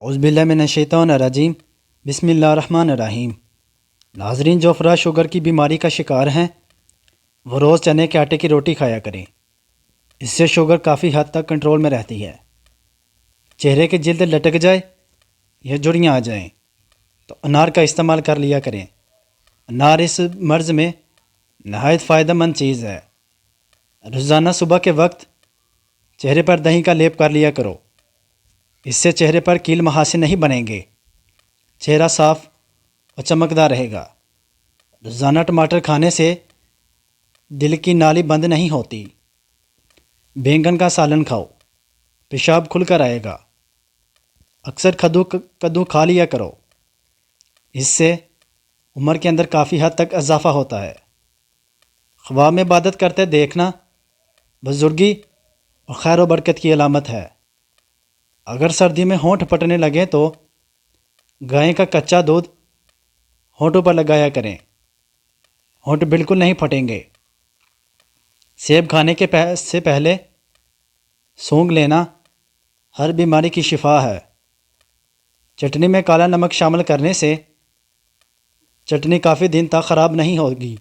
اعوذ باللہ من الشیطان الرجیم بسم اللہ الرحمن الرحیم۔ ناظرین، جو افراد شوگر کی بیماری کا شکار ہیں وہ روز چنے کے آٹے کی روٹی کھایا کریں۔ اس سے شوگر کافی حد تک کنٹرول میں رہتی ہے۔ چہرے کی جلد لٹک جائے یا جھڑیاں آ جائیں تو انار کا استعمال کر لیا کریں۔ انار اس مرض میں نہایت فائدہ مند چیز ہے۔ روزانہ صبح کے وقت چہرے پر دہی کا لیپ کر لیا کرو۔ اس سے چہرے پر کیل محاسن نہیں بنیں گے، چہرہ صاف اور چمکدار رہے گا۔ روزانہ ٹماٹر کھانے سے دل کی نالی بند نہیں ہوتی۔ بینگن کا سالن کھاؤ، پیشاب کھل کر آئے گا۔ اکثر کدو کھا لیا کرو، اس سے عمر کے اندر کافی حد تک اضافہ ہوتا ہے۔ خواب میں عبادت کرتے دیکھنا بزرگی اور خیر و برکت کی علامت ہے۔ اگر سردی میں ہونٹ پھٹنے لگے تو گائے کا کچا دودھ ہونٹوں پر لگایا کریں، ہونٹ بالکل نہیں پھٹیں گے۔ سیب کھانے سے پہلے سونگھ لینا ہر بیماری کی شفا ہے۔ چٹنی میں کالا نمک شامل کرنے سے چٹنی کافی دن تک خراب نہیں ہوگی۔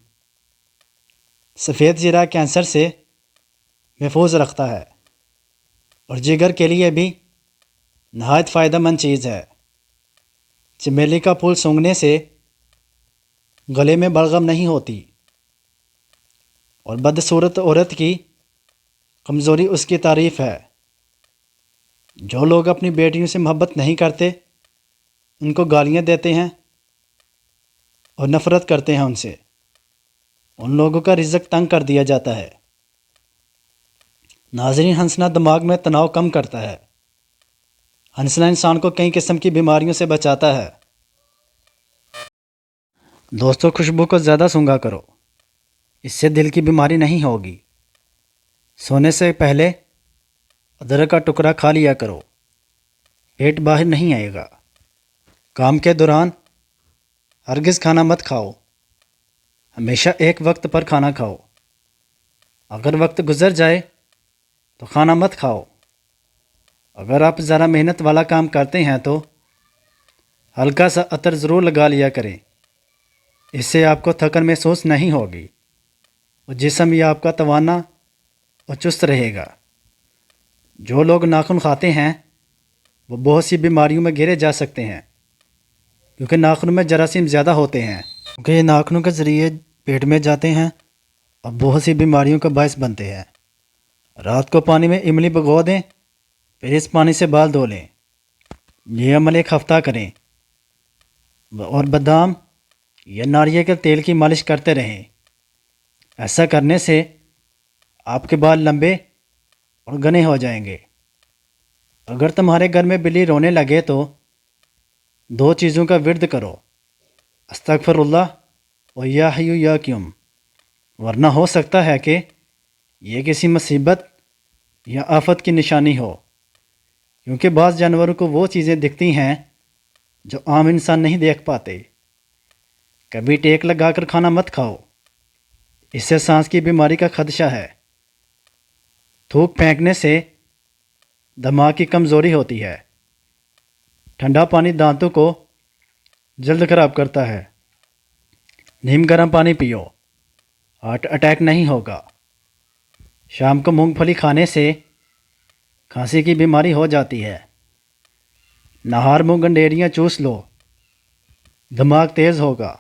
سفید زیرہ کینسر سے محفوظ رکھتا ہے اور جگر کے لیے بھی نہایت فائدہ مند چیز ہے۔ چمیلی کا پھول سونگھنے سے گلے میں بلغم نہیں ہوتی اور بدصورت عورت کی کمزوری اس کی تعریف ہے۔ جو لوگ اپنی بیٹیوں سے محبت نہیں کرتے ان کو گالیاں دیتے ہیں اور نفرت کرتے ہیں ان سے، ان لوگوں کا رزق تنگ کر دیا جاتا ہے۔ ناظرین، ہنسنا دماغ میں تناؤ کم کرتا ہے۔ ہنسنا انسان کو کئی قسم کی بیماریوں سے بچاتا ہے۔ دوستو، خوشبو کو زیادہ سونگھا کرو، اس سے دل کی بیماری نہیں ہوگی۔ سونے سے پہلے ادرک کا ٹکڑا کھا لیا کرو، پیٹ باہر نہیں آئے گا۔ کام کے دوران ہرگز کھانا مت کھاؤ، ہمیشہ ایک وقت پر کھانا کھاؤ۔ اگر وقت گزر جائے تو کھانا مت کھاؤ۔ اگر آپ ذرا محنت والا کام کرتے ہیں تو ہلکا سا عطر ضرور لگا لیا کریں، اس سے آپ کو تھکن محسوس نہیں ہوگی اور جسم بھی آپ کا توانا اور چست رہے گا۔ جو لوگ ناخن کھاتے ہیں وہ بہت سی بیماریوں میں گھیرے جا سکتے ہیں، کیونکہ ناخنوں میں جراثیم زیادہ ہوتے ہیں، کیونکہ یہ ناخنوں کے ذریعے پیٹ میں جاتے ہیں اور بہت سی بیماریوں کا باعث بنتے ہیں۔ رات کو پانی میں املی بھگو دیں، پھر اس پانی سے بال دھو لیں۔ یہ عمل ایک ہفتہ کریں اور بادام یا ناریل کے تیل کی مالش کرتے رہیں۔ ایسا کرنے سے آپ کے بال لمبے اور گھنے ہو جائیں گے۔ اگر تمہارے گھر میں بلی رونے لگے تو 2 چیزوں کا ورد کرو، استغفر اللہ و یا حی یا قیوم، ورنہ ہو سکتا ہے کہ یہ کسی مصیبت یا آفت کی نشانی ہو، کیونکہ بعض جانوروں کو وہ چیزیں دکھتی ہیں جو عام انسان نہیں دیکھ پاتے۔ کبھی ٹیک لگا کر کھانا مت کھاؤ، اس سے سانس کی بیماری کا خدشہ ہے۔ تھوک پھینکنے سے دماغ کی کمزوری ہوتی ہے۔ ٹھنڈا پانی دانتوں کو جلد خراب کرتا ہے۔ نیم گرم پانی پیو، ہارٹ اٹیک نہیں ہوگا۔ شام کو مونگ پھلی کھانے سے کھانسی کی بیماری ہو جاتی ہے۔ نہار منہ گنڈیریاں چوس لو، دماغ تیز ہوگا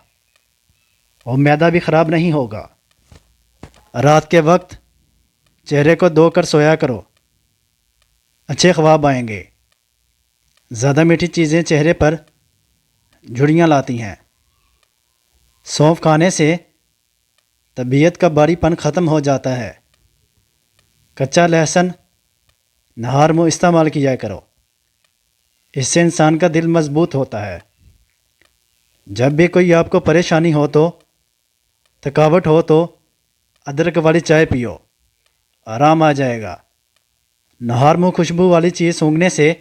اور معدہ بھی خراب نہیں ہوگا۔ رات کے وقت چہرے کو دھو کر سویا کرو، اچھے خواب آئیں گے۔ زیادہ میٹھی چیزیں چہرے پر جھڑیاں لاتی ہیں۔ سونف کھانے سے طبیعت کا باری پن ختم ہو جاتا ہے۔ کچا لہسن نہار منہ استعمال کیا کرو، اس سے انسان کا دل مضبوط ہوتا ہے۔ جب بھی کوئی آپ کو پریشانی ہو تو تھکاوٹ ہو تو ادرک والی چائے پیو، آرام آ جائے گا۔ نہار منہ خوشبو والی چیز سونگھنے سے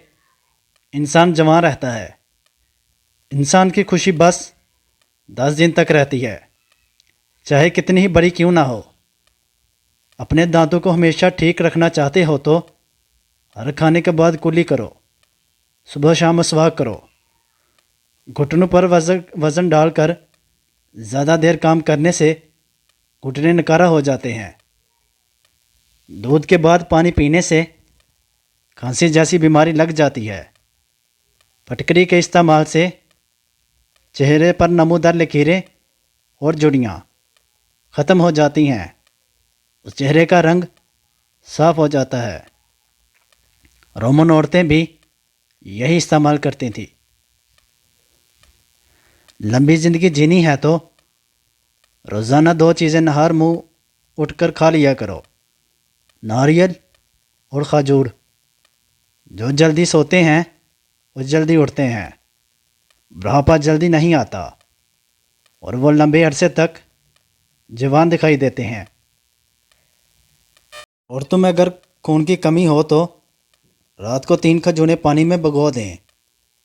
انسان جوان رہتا ہے۔ انسان کی خوشی بس 10 دن تک رہتی ہے، چاہے کتنی ہی بڑی کیوں نہ ہو۔ اپنے دانتوں کو ہمیشہ ٹھیک رکھنا چاہتے ہو تو ہر کھانے کے بعد کلی کرو، صبح شام مسواک کرو۔ گھٹنوں پر وزن ڈال کر زیادہ دیر کام کرنے سے گھٹنے نکارا ہو جاتے ہیں۔ دودھ کے بعد پانی پینے سے کھانسی جیسی بیماری لگ جاتی ہے۔ پھٹکری کے استعمال سے چہرے پر نمودار لکیریں اور جھریاں ختم ہو جاتی ہیں، اس چہرے کا رنگ صاف ہو جاتا ہے۔ رومن عورتیں بھی یہی استعمال کرتی تھیں۔ لمبی زندگی جینی ہے تو روزانہ 2 چیزیں نہار منہ اٹھ کر کھا لیا کرو، ناریل اور کھجور۔ جو جلدی سوتے ہیں وہ جلدی اٹھتے ہیں، بڑھاپا جلدی نہیں آتا اور وہ لمبے عرصے تک جوان دکھائی دیتے ہیں۔ عورتوں میں اگر خون کی کمی ہو تو رات کو 3 کھجوریں پانی میں بھگو دیں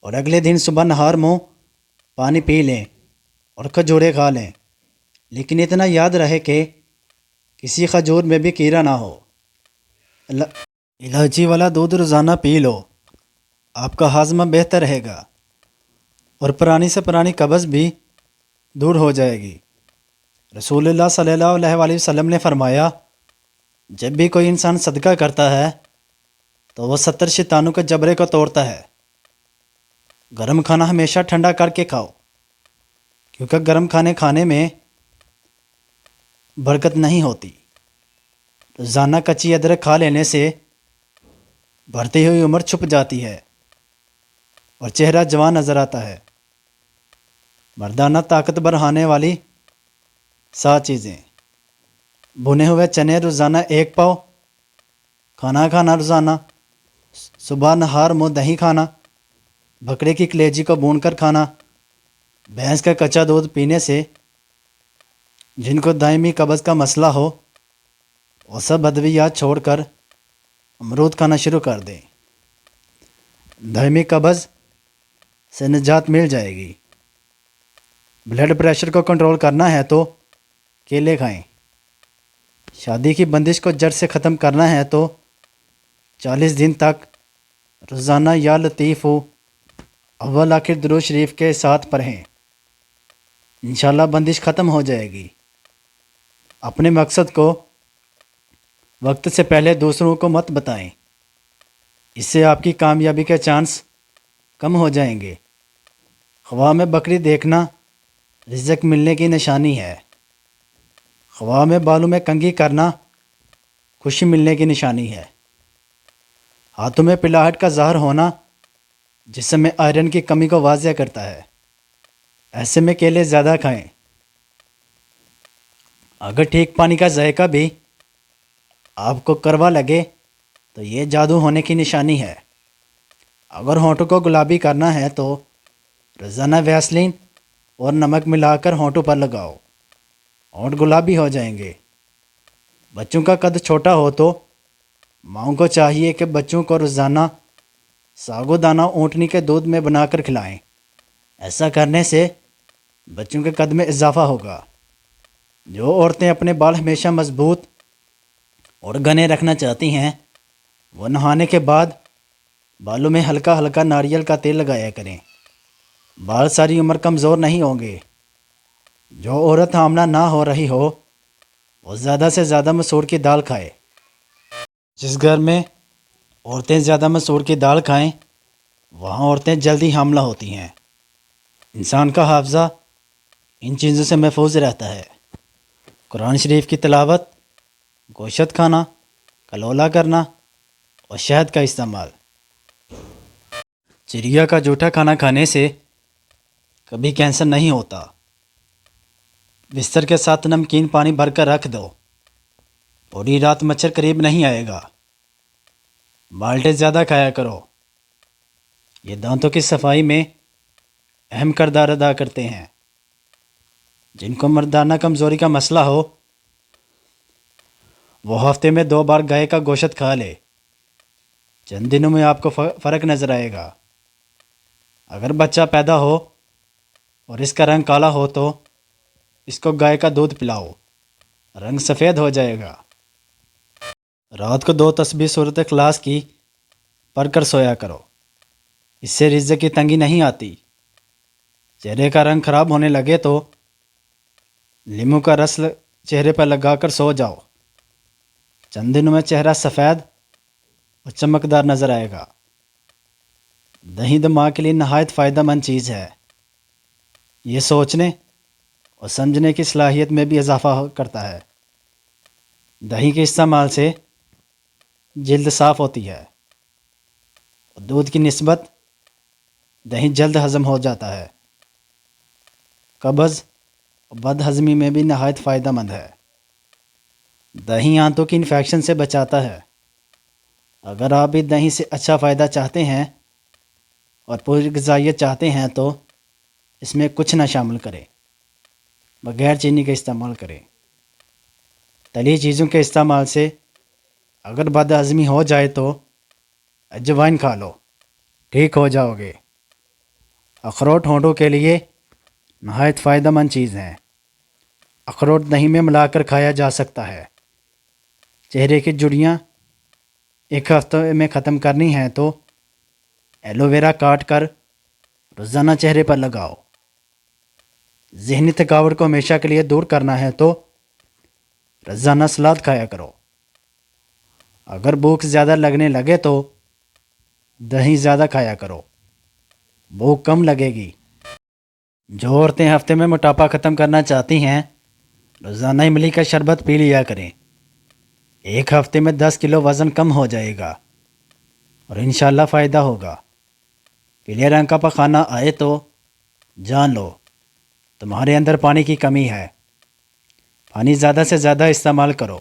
اور اگلے دن صبح نہار منہ پانی پی لیں اور کھجوریں کھا لیں، لیکن اتنا یاد رہے کہ کسی کھجور میں بھی کیڑا نہ ہو۔ الائچی والا دودھ روزانہ پی لو، آپ کا ہاضمہ بہتر رہے گا اور پرانی سے پرانی قبض بھی دور ہو جائے گی۔ رسول اللہ صلی اللہ علیہ وآلہ وسلم نے فرمایا، جب بھی کوئی انسان صدقہ کرتا ہے تو وہ 70 شیطانوں کے جبڑے کو توڑتا ہے۔ گرم کھانا ہمیشہ ٹھنڈا کر کے کھاؤ، کیونکہ گرم کھانے میں برکت نہیں ہوتی۔ روزانہ کچی ادرک کھا لینے سے بڑھتی ہوئی عمر چھپ جاتی ہے اور چہرہ جوان نظر آتا ہے۔ مردانہ طاقت بڑھانے والی 7 چیزیں: بھنے ہوئے چنے روزانہ 1 پاؤ، کھانا کھانا روزانہ، صبح نہار منہ دہی کھانا، بکرے کی کلیجی کو بھون کر کھانا۔ بھینس کا کچا دودھ پینے سے جن کو دائمی قبض کا مسئلہ ہو وہ سب ادویات چھوڑ کر امرود کھانا شروع کر دیں، دائمی قبض سے نجات مل جائے گی۔ بلڈ پریشر کو کنٹرول کرنا ہے تو کیلے کھائیں۔ شادی کی بندش کو جڑ سے ختم کرنا ہے تو 40 دن تک روزانہ یا لطیف ہو اول آخر درود شریف کے ساتھ پڑھیں، انشاءاللہ بندش ختم ہو جائے گی۔ اپنے مقصد کو وقت سے پہلے دوسروں کو مت بتائیں، اس سے آپ کی کامیابی کے چانس کم ہو جائیں گے۔ خواہ میں بکری دیکھنا رزق ملنے کی نشانی ہے، خواہ میں بالوں میں کنگھی کرنا خوشی ملنے کی نشانی ہے۔ ہاتھوں میں پلاہٹ کا ظاہر ہونا جسم میں آئرن کی کمی کو واضح کرتا ہے، ایسے میں کیلے زیادہ کھائیں۔ اگر ٹھیک پانی کا ذائقہ بھی آپ کو کڑوا لگے تو یہ جادو ہونے کی نشانی ہے۔ اگر ہونٹوں کو گلابی کرنا ہے تو روزانہ ویسلین اور نمک ملا کر ہونٹوں پر لگاؤ، ہونٹ گلابی ہو جائیں گے۔ بچوں کا قد چھوٹا ہو تو ماؤں کو چاہیے کہ بچوں کو روزانہ ساگو دانہ اونٹنی کے دودھ میں بنا کر کھلائیں، ایسا کرنے سے بچوں کے قد میں اضافہ ہوگا۔ جو عورتیں اپنے بال ہمیشہ مضبوط اور گھنے رکھنا چاہتی ہیں وہ نہانے کے بعد بالوں میں ہلکا ہلکا ناریل کا تیل لگایا کریں، بال ساری عمر کمزور نہیں ہوں گے۔ جو عورت حاملہ نہ ہو رہی ہو وہ زیادہ سے زیادہ مسور کی دال کھائے۔ جس گھر میں عورتیں زیادہ مسور کی دال کھائیں وہاں عورتیں جلدی حاملہ ہوتی ہیں۔ انسان کا حافظہ ان چیزوں سے محفوظ رہتا ہے: قرآن شریف کی تلاوت، گوشت کھانا، کلولا کرنا اور شہد کا استعمال۔ چڑیا کا جوٹا کھانا کھانے سے کبھی کینسر نہیں ہوتا۔ بستر کے ساتھ نمکین پانی بھر کر رکھ دو، پوری رات مچھر قریب نہیں آئے گا۔ مالٹے زیادہ کھایا کرو، یہ دانتوں کی صفائی میں اہم کردار ادا کرتے ہیں۔ جن کو مردانہ کمزوری کا مسئلہ ہو وہ ہفتے میں 2 بار گائے کا گوشت کھا لے، چند دنوں میں آپ کو فرق نظر آئے گا۔ اگر بچہ پیدا ہو اور اس کا رنگ کالا ہو تو اس کو گائے کا دودھ پلاؤ، رنگ سفید ہو جائے گا۔ رات کو 2 تسبیح سورۃ اخلاص کی پڑھ کر سویا کرو۔ اس سے رزق کی تنگی نہیں آتی۔ چہرے کا رنگ خراب ہونے لگے تو لیموں کا رس چہرے پر لگا کر سو جاؤ، چند دنوں میں چہرہ سفید اور چمکدار نظر آئے گا۔ دہی دماغ کے لیے نہایت فائدہ مند چیز ہے، یہ سوچنے اور سمجھنے کی صلاحیت میں بھی اضافہ کرتا ہے۔ دہی کے استعمال سے جلد صاف ہوتی ہے اور دودھ کی نسبت دہی جلد ہضم ہو جاتا ہے۔ قبض اور بد ہضمی میں بھی نہایت فائدہ مند ہے۔ دہی آنتوں کی انفیکشن سے بچاتا ہے۔ اگر آپ بھی دہی سے اچھا فائدہ چاہتے ہیں اور پوری غذائیت چاہتے ہیں تو اس میں کچھ نہ شامل کریں، بغیر چینی کا استعمال کریں۔ تلی چیزوں کے استعمال سے اگر بد ہضمی ہو جائے تو اجوائن کھا لو، ٹھیک ہو جاؤ گے۔ اخروٹ ہونٹوں کے لیے نہایت فائدہ مند چیز ہیں۔ اخروٹ دہی میں ملا کر کھایا جا سکتا ہے۔ چہرے کی جڑیاں ایک ہفتے میں ختم کرنی ہیں تو ایلو ویرا کاٹ کر روزانہ چہرے پر لگاؤ۔ ذہنی تھکاوٹ کو ہمیشہ کے لیے دور کرنا ہے تو روزانہ سلاد کھایا کرو۔ اگر بھوک زیادہ لگنے لگے تو دہی زیادہ کھایا کرو، بھوک کم لگے گی۔ جو عورتیں ہفتے میں موٹاپا ختم کرنا چاہتی ہیں روزانہ املی کا شربت پی لیا کریں، ایک ہفتے میں 10 کلو وزن کم ہو جائے گا اور انشاءاللہ فائدہ ہوگا۔ پیلے رنگ کا پخانہ آئے تو جان لو تمہارے اندر پانی کی کمی ہے۔ پانی زیادہ سے زیادہ استعمال کرو۔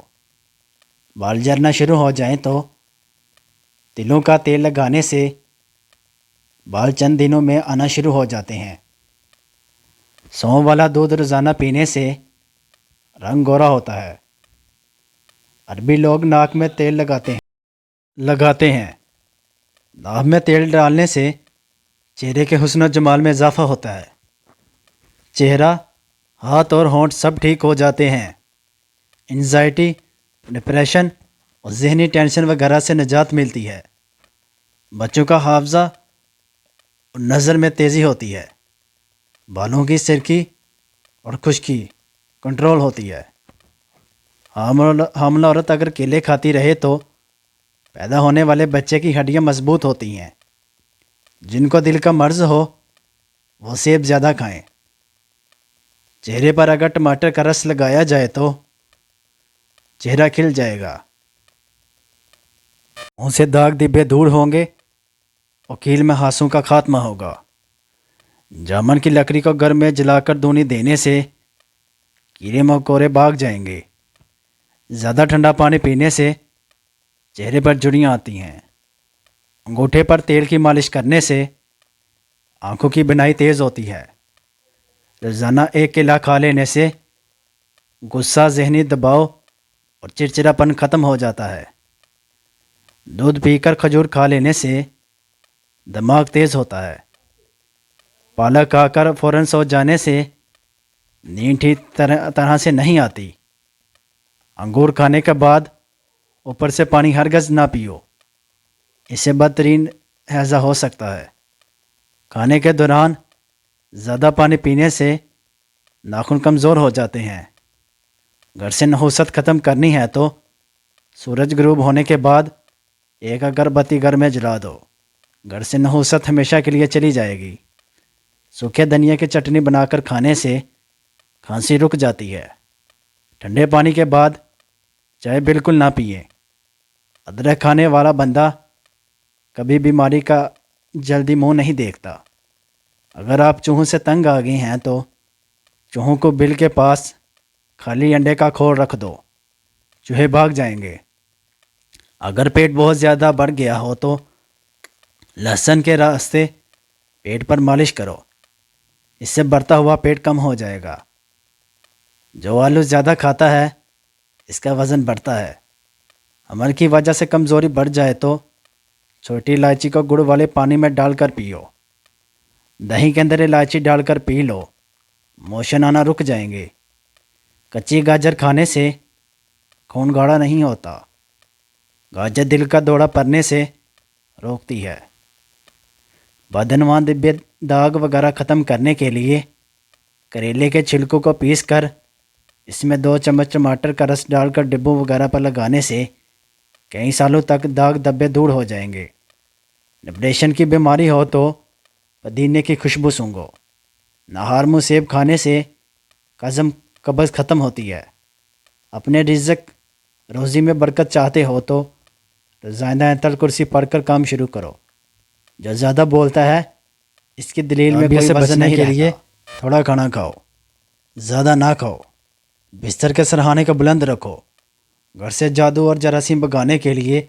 بال جھڑنا شروع ہو جائیں تو تلوں کا تیل لگانے سے بال چند دنوں میں آنا شروع ہو جاتے ہیں۔ سونف والا دودھ روزانہ پینے سے رنگ گورا ہوتا ہے۔ عربی لوگ ناک میں تیل لگاتے ہیں۔ ناک میں تیل ڈالنے سے چہرے کے حسن و جمال میں اضافہ ہوتا ہے۔ چہرہ، ہاتھ اور ہونٹ سب ٹھیک ہو جاتے ہیں۔ انزائٹی، ڈپریشن اور ذہنی ٹینشن وغیرہ سے نجات ملتی ہے۔ بچوں کا حافظہ اور نظر میں تیزی ہوتی ہے۔ بالوں کی سرخی اور خشکی کنٹرول ہوتی ہے۔ حاملہ عورت اگر کیلے کھاتی رہے تو پیدا ہونے والے بچے کی ہڈیاں مضبوط ہوتی ہیں۔ جن کو دل کا مرض ہو وہ سیب زیادہ کھائیں۔ چہرے پر اگر ٹماٹر کا رس لگایا جائے تو چہرہ کھل جائے گا، منہ سے داغ دبے دور ہوں گے اور کیل میں ہاسوں کا خاتمہ ہوگا۔ جامن کی لکڑی کو گھر میں جلا کر دھونی دینے سے کیڑے مکوڑے بھاگ جائیں گے۔ زیادہ ٹھنڈا پانی پینے سے چہرے پر جھریاں آتی ہیں۔ انگوٹھے پر تیل کی مالش کرنے سے آنکھوں کی بینائی تیز ہوتی ہے۔ روزانہ ایک کیلا کھا لینے سے غصہ، ذہنی دباؤ اور چڑچڑاپن ختم ہو جاتا ہے۔ دودھ پی کر کھجور کھا لینے سے دماغ تیز ہوتا ہے۔ پالک کھا کر فوراً سو جانے سے نیند ٹھیک طرح سے نہیں آتی۔ انگور کھانے کے بعد اوپر سے پانی ہرگز نہ پیو، اس سے بدترین ہیضہ ہو سکتا ہے۔ کھانے کے دوران زیادہ پانی پینے سے ناخن کمزور ہو جاتے ہیں۔ گھر سے نحوست ختم کرنی ہے تو سورج غروب ہونے کے بعد ایک اگربتی گھر میں جلا دو، گھر سے نحوست ہمیشہ کے لیے چلی جائے گی۔ سوکھے دھنیا کی چٹنی بنا کر کھانے سے کھانسی رک جاتی ہے۔ ٹھنڈے پانی کے بعد چائے بالکل نہ پیئے۔ ادرک کھانے والا بندہ کبھی بیماری کا جلدی منہ نہیں دیکھتا۔ اگر آپ چوہوں سے تنگ آ گئے ہیں تو چوہوں کو بل کے پاس خالی انڈے کا کھول رکھ دو، چوہے بھاگ جائیں گے۔ اگر پیٹ بہت زیادہ بڑھ گیا ہو تو لہسن کے راستے پیٹ پر مالش کرو، اس سے بڑھتا ہوا پیٹ کم ہو جائے گا۔ جو آلو زیادہ کھاتا ہے اس کا وزن بڑھتا ہے۔ حمل کی وجہ سے کمزوری بڑھ جائے تو چھوٹی الائچی کو گڑ والے پانی میں ڈال کر پیو، دہی کے اندر الائچی ڈال کر پی لو، موشن آنا رک جائیں گے۔ کچی گاجر کھانے سے خون گاڑھا نہیں ہوتا۔ گاجر دل کا دورہ پڑنے سے روکتی ہے۔ بدنواں دبے داغ وغیرہ ختم کرنے کے لیے کریلے کے چھلکوں کو پیس کر اس میں 2 چمچ ٹماٹر کا رس ڈال کر ڈبوں وغیرہ پر لگانے سے کئی سالوں تک داغ دبے دور ہو جائیں گے۔ ڈپریشن کی بیماری ہو تو پودینے کی خوشبو سونگھو۔ نہار منہ سیب کھانے سے ہضم قبض ختم ہوتی ہے۔ اپنے رزق روزی میں برکت چاہتے ہو تو روزانہ آیت الکرسی پڑھ کر کام شروع کرو۔ جو زیادہ بولتا ہے اس کی دلیل میں کوئی وزن نہیں کے لیے تھوڑا کھانا کھاؤ، زیادہ نہ کھاؤ۔ بستر کے سرہانے کو بلند رکھو۔ گھر سے جادو اور جراثیم بھگانے کے لیے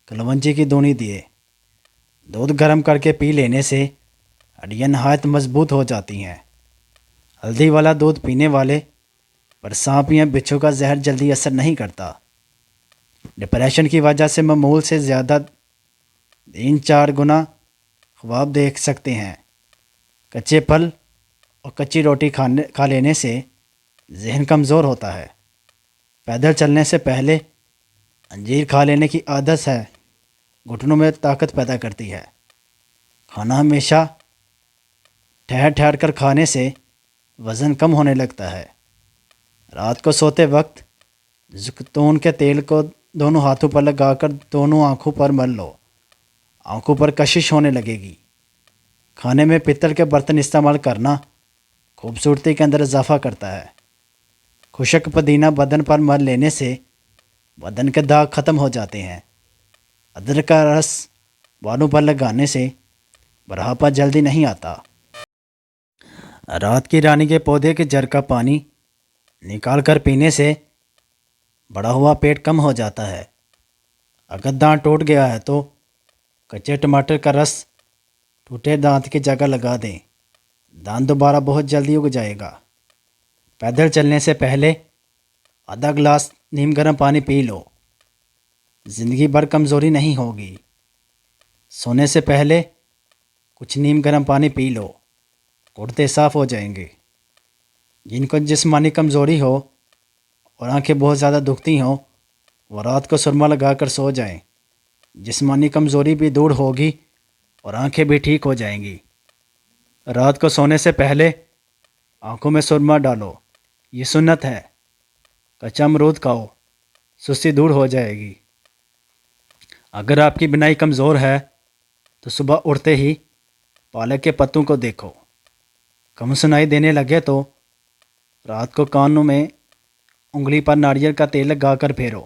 کلونجی کی دونی دیے۔ دودھ گرم کر کے پی لینے سے ہڈیاں نہایت مضبوط ہو جاتی ہیں۔ ہلدی والا دودھ پینے والے پر سانپ یا بچھو کا زہر جلدی اثر نہیں کرتا۔ ڈپریشن کی وجہ سے معمول سے زیادہ 3-4 گنا خواب دیکھ سکتے ہیں۔ کچے پھل اور کچی روٹی کھا لینے سے ذہن کمزور ہوتا ہے۔ پیدل چلنے سے پہلے انجیر کھا لینے کی عادت ہے، گھٹنوں میں طاقت پیدا کرتی ہے۔ کھانا ہمیشہ ٹھہر ٹھہر کر کھانے سے وزن کم ہونے لگتا ہے۔ رات کو سوتے وقت زیتون کے تیل کو دونوں ہاتھوں پر لگا کر دونوں آنکھوں پر مل لو، آنکھوں پر کشش ہونے لگے گی۔ کھانے میں پتل کے برتن استعمال کرنا خوبصورتی کے اندر اضافہ کرتا ہے۔ خشک پودینہ بدن پر مل لینے سے بدن کے داغ ختم ہو جاتے ہیں۔ ادرک کا رس بالوں پر لگانے سے بڑھاپا جلدی نہیں آتا۔ رات کی رانی کے پودے کے جڑ کا پانی نکال کر پینے سے بڑا ہوا پیٹ کم ہو جاتا ہے۔ اگر دانت ٹوٹ گیا ہے تو کچے ٹماٹر کا رس ٹوٹے دانت کی جگہ لگا دیں، دانت دوبارہ بہت جلدی اگ جائے گا۔ پیدل چلنے سے پہلے آدھا گلاس نیم گرم پانی پی لو، زندگی بھر کمزوری نہیں ہوگی۔ سونے سے پہلے کچھ نیم گرم پانی پی لو، گردے صاف ہو جائیں گے۔ جن کو جسمانی کمزوری ہو اور آنکھیں بہت زیادہ دکھتی ہوں وہ رات کو سرما لگا کر سو جائیں، جسمانی کمزوری بھی دور ہوگی اور آنکھیں بھی ٹھیک ہو جائیں گی۔ رات کو سونے سے پہلے آنکھوں میں سرما ڈالو، یہ سنت ہے۔ کچا امرود کھاؤ، سستی دور ہو جائے گی۔ اگر آپ کی بینائی کمزور ہے تو صبح اٹھتے ہی پالک کے پتوں کو دیکھو، کم سنائی دینے لگے تو رات کو کانوں میں انگلی پر ناریل کا تیل لگا کر پھیرو۔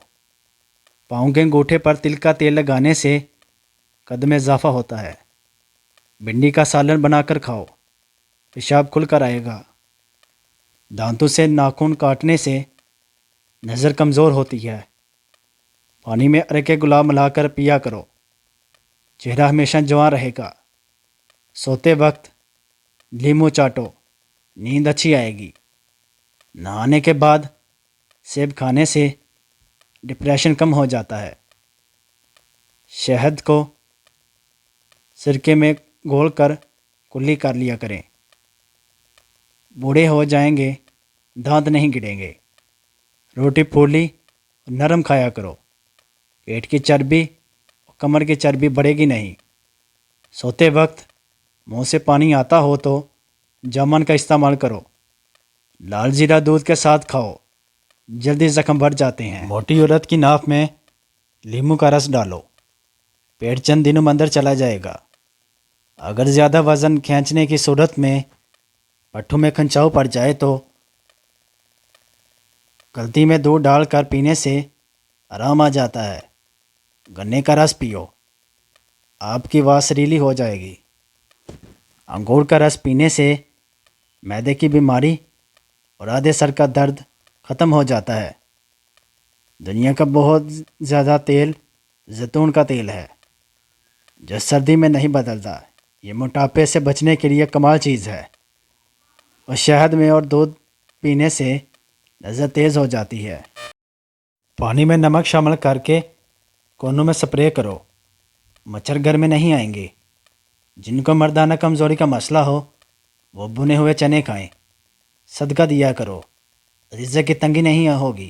پاؤں کے انگوٹھے پر تل کا تیل لگانے سے قد میں اضافہ ہوتا ہے۔ بھنڈی کا سالن بنا کر کھاؤ، پیشاب کھل کر آئے گا۔ دانتوں سے ناخن کاٹنے سے نظر کمزور ہوتی ہے۔ پانی میں ارکے گلاب ملا کر پیا کرو، چہرہ ہمیشہ جوان رہے گا۔ سوتے وقت لیمو چاٹو، نیند اچھی آئے گی۔ نہانے کے بعد سیب کھانے سے ڈپریشن کم ہو جاتا ہے۔ شہد کو سرکے میں گھول کر کلی کر لیا کریں۔ بوڑھے ہو جائیں گے، دانت نہیں گریں گے۔ روٹی پھولی اور نرم کھایا کرو، پیٹ کی چربی اور کمر کی چربی بڑھے گی نہیں۔ سوتے وقت منہ سے پانی آتا ہو تو جامن کا استعمال کرو، لال زیرہ دودھ کے ساتھ کھاؤ، جلدی زخم بھر جاتے ہیں۔ موٹی عورت کی ناف میں لیموں کا رس ڈالو، پیٹ چند دنوں میں اندر چلا جائے گا۔ اگر زیادہ وزن کھینچنے کی صورت میں پٹھوں میں کھنچاؤ پڑ جائے تو گلتی میں دودھ ڈال کر پینے سے آرام آ جاتا ہے۔ گنے کا رس پیو، آپ کی آواز سریلی ہو جائے گی۔ انگور کا رس پینے سے معدے کی بیماری اور آدھے سر کا درد ختم ہو جاتا ہے۔ دنیا کا بہت زیادہ تیل زیتون کا تیل ہے جو سردی میں نہیں بدلتا۔ یہ موٹاپے سے بچنے کے لیے کمال چیز ہے، اور شہد میں اور دودھ پینے سے نظر تیز ہو جاتی ہے۔ پانی میں نمک شامل کر کے کونوں میں سپرے کرو، مچھر گھر میں نہیں آئیں گے۔ جن کو مردانہ کمزوری کا مسئلہ ہو وہ بنے ہوئے چنے کھائیں، صدقہ دیا کرو، رزق کی تنگی نہیں ہوگی۔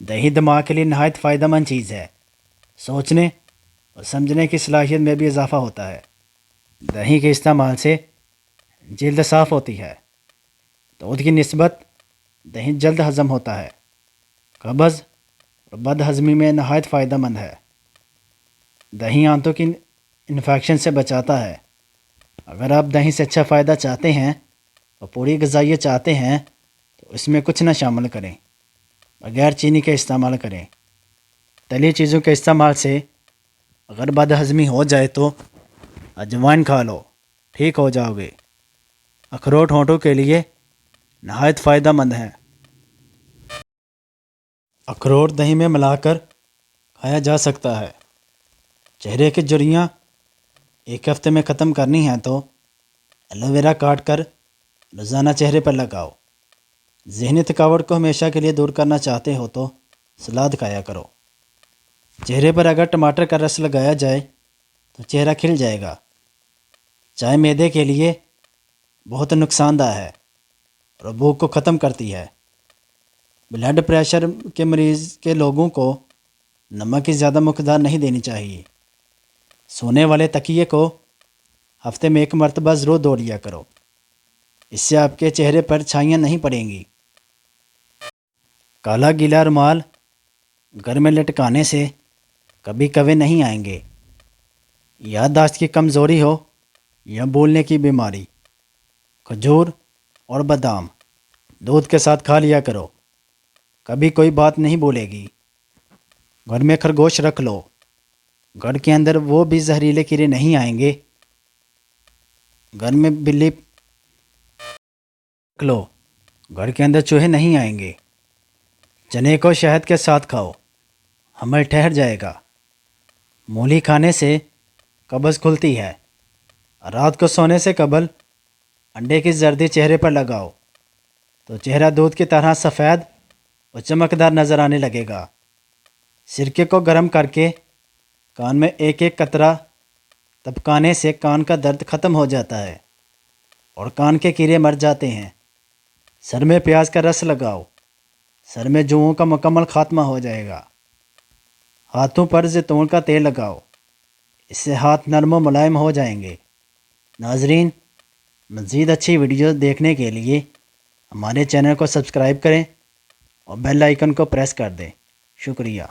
دہی دماغ کے لیے نہایت فائدہ مند چیز ہے، سوچنے اور سمجھنے کی صلاحیت میں بھی اضافہ ہوتا ہے۔ دہی کے استعمال سے جلد صاف ہوتی ہے۔ دودھ کی نسبت دہی جلد ہضم ہوتا ہے، قبض اور بد ہضمی میں نہایت فائدہ مند ہے۔ دہی آنتوں کی انفیکشن سے بچاتا ہے۔ اگر آپ دہی سے اچھا فائدہ چاہتے ہیں اور پوری غذائیت چاہتے ہیں تو اس میں کچھ نہ شامل کریں، بغیر چینی کے استعمال کریں۔ تلی چیزوں کے استعمال سے اگر بد ہضمی ہو جائے تو اجوائن کھا لو، ٹھیک ہو جاؤ گے۔ اخروٹ ہونٹوں کے لیے نہایت فائدہ مند ہیں۔ اخروٹ دہی میں ملا کر کھایا جا سکتا ہے۔ چہرے کی جھریاں ایک ہفتے میں ختم کرنی ہیں تو ایلو ویرا کاٹ کر روزانہ چہرے پر لگاؤ۔ ذہنی تھکاوٹ کو ہمیشہ کے لیے دور کرنا چاہتے ہو تو سلاد کھایا کرو۔ چہرے پر اگر ٹماٹر کا رس لگایا جائے تو چہرہ کھل جائے گا۔ چائے معدے کے لیے بہت نقصان دہ ہے اور بھوک کو ختم کرتی ہے۔ بلڈ پریشر کے مریض کے لوگوں کو نمک کی زیادہ مقدار نہیں دینی چاہیے۔ سونے والے تکیے کو ہفتے میں 1 مرتبہ ضرور دھو لیا کرو، اس سے آپ کے چہرے پر چھائیاں نہیں پڑیں گی۔ کالا گیلا رومال گھر میں لٹکانے سے کبھی کوے نہیں آئیں گے۔ یادداشت کی کمزوری ہو یا بولنے کی بیماری، کھجور اور بادام دودھ کے ساتھ کھا لیا کرو، کبھی کوئی بات نہیں بولے گی۔ گھر میں خرگوش رکھ لو، گھر کے اندر وہ بھی زہریلے کیڑے نہیں آئیں گے۔ گھر میں بلی رکھ لو، گھر کے اندر چوہے نہیں آئیں گے۔ چنے کو شہد کے ساتھ کھاؤ، حمل ٹھہر جائے گا۔ مولی کھانے سے قبض کھلتی ہے۔ رات کو سونے سے قبل انڈے کی زردی چہرے پر لگاؤ تو چہرہ دودھ کی طرح سفید اور چمکدار نظر آنے لگے گا۔ سرکے کو گرم کر کے کان میں 1 قطرہ ٹپکانے سے کان کا درد ختم ہو جاتا ہے اور کان کے کیڑے مر جاتے ہیں۔ سر میں پیاز کا رس لگاؤ، سر میں جوؤں کا مکمل خاتمہ ہو جائے گا۔ ہاتھوں پر زیتون کا تیل لگاؤ، اس سے ہاتھ نرم و ملائم ہو جائیں گے۔ ناظرین، مزید اچھی ویڈیو دیکھنے کے لیے ہمارے چینل کو سبسکرائب کریں اور بیل آئیکن کو پریس کر دیں۔ شکریہ۔